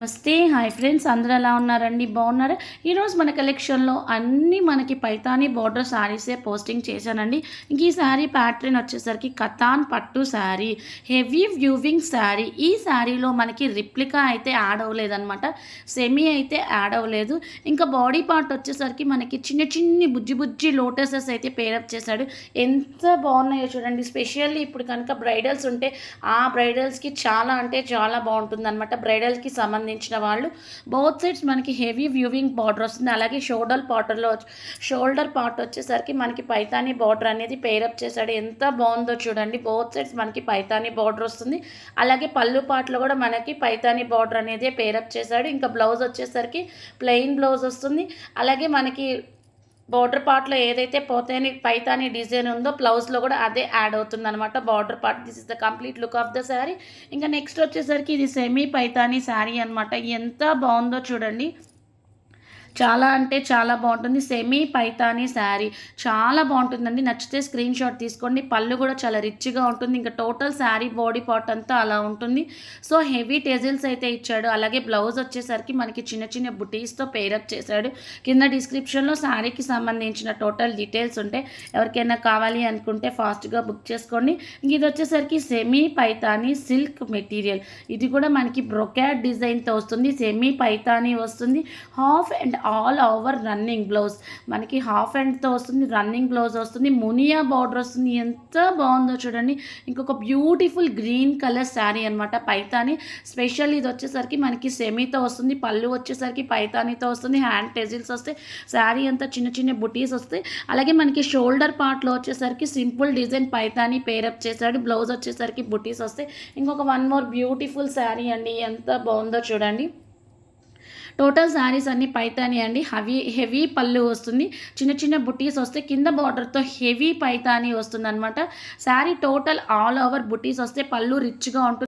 నమస్తే hi friends, అందరూ ఎలా ఉన్నారండి? బాగున్నారా? ఈరోజు మన కలెక్షన్లో అన్నీ మనకి పైతానీ బార్డర్ శారీసే పోస్టింగ్ చేశానండి. ఇంక ఈ శారీ ప్యాటర్న్ వచ్చేసరికి కతాన్ పట్టు శారీ, హెవీ వ్యూవింగ్ శారీ. ఈ శారీలో మనకి రిప్లికా అయితే యాడ్ అవ్వలేదన్నమాట, సెమీ అయితే యాడ్ అవ్వలేదు. ఇంకా బాడీ పార్ట్ వచ్చేసరికి మనకి చిన్న చిన్ని బుజ్జి బుజ్జి లోటసెస్ అయితే పేరప్ చేశాడు. ఎంత బాగున్నాయో చూడండి. స్పెషల్లీ ఇప్పుడు కనుక బ్రైడల్స్ ఉంటే ఆ బ్రైడల్స్కి చాలా అంటే చాలా బాగుంటుంది అనమాట. బ్రైడల్కి సంబంధించిన వాళ్ళు బోత్ సైడ్స్ మనకి హెవీ వ్యూవింగ్ బార్డర్ వస్తుంది. అలాగే షోల్డర్ పార్ట్ వచ్చేసరికి మనకి పైతానీ బార్డర్ అనేది పేరప్ చేశాడు. ఎంత బాగుందో చూడండి. బోత్ సైడ్స్ మనకి పైతానీ బార్డర్ వస్తుంది. అలాగే పళ్ళు పార్ట్లో కూడా మనకి పైతానీ బార్డర్ అనేది పేరప్ చేశాడు. ఇంకా బ్లౌజ్ వచ్చేసరికి ప్లెయిన్ బ్లౌజ్ వస్తుంది. అలాగే మనకి బార్డర్ పార్ట్లో ఏదైతే పైతానీ డిజైన్ ఉందో బ్లౌజ్లో కూడా అదే యాడ్ అవుతుంది అనమాట. Border part, this is the complete look of the sari. ఇంకా నెక్స్ట్ వచ్చేసరికి ఇది సెమీ పైతానీ శారీ అనమాట. ఎంత బాగుందో చూడండి. చాలా అంటే చాలా బాగుంటుంది. సెమీ పైతానీ శారీ చాలా బాగుంటుందండి. నచ్చితే స్క్రీన్ షాట్ తీసుకోండి. పళ్ళు కూడా చాలా రిచ్గా ఉంటుంది. ఇంకా టోటల్ శారీ బాడీ పార్ట్ అంతా అలా ఉంటుంది. సో హెవీ టెజిల్స్ అయితే ఇచ్చాడు. అలాగే బ్లౌజ్ వచ్చేసరికి మనకి చిన్న చిన్న బుటీస్తో పేరప్ చేశాడు. కింద డిస్క్రిప్షన్లో శారీకి సంబంధించిన టోటల్ డీటెయిల్స్ ఉంటాయి. ఎవరికైనా కావాలి అనుకుంటే ఫాస్ట్గా బుక్ చేసుకోండి. ఇది వచ్చేసరికి సెమీ పైతానీ సిల్క్ మెటీరియల్. ఇది కూడా మనకి బ్రొకాడ్ డిజైన్తో వస్తుంది. సెమీ పైతానీ వస్తుంది. Half and all over running blouse మనకి హాఫ్ హ్యాండ్తో వస్తుంది. రన్నింగ్ బ్లౌజ్ వస్తుంది. మునియా బార్డర్ వస్తుంది. ఎంత బాగుందో చూడండి. ఇంకొక బ్యూటిఫుల్ గ్రీన్ కలర్ శారీ అనమాట. పైతానీ స్పెషల్. ఇది వచ్చేసరికి మనకి సెమీతో వస్తుంది. పళ్ళు వచ్చేసరికి పైతానీతో వస్తుంది. హ్యాండ్ టెజిల్స్ వస్తాయి. శారీ అంతా చిన్న చిన్న బుటీస్ వస్తాయి. అలాగే మనకి షోల్డర్ పార్ట్లో వచ్చేసరికి సింపుల్ డిజైన్ పైతానీ పేరప్ చేశాడు. బ్లౌజ్ వచ్చేసరికి బుటీస్ వస్తాయి. ఇంకొక వన్ మోర్ బ్యూటిఫుల్ శారీ అండి. ఎంత బాగుందో చూడండి. టోటల్ శారీస్ అన్నీ పైతానీ అండి. హెవీ పళ్ళు వస్తుంది. చిన్న చిన్న బుటీస్ వస్తే కింద బార్డర్తో హెవీ పైతానీ వస్తుంది అనమాట. శారీ టోటల్ ఆల్ ఓవర్ బుటీస్ వస్తే పళ్ళు రిచ్గా ఉంటుంది.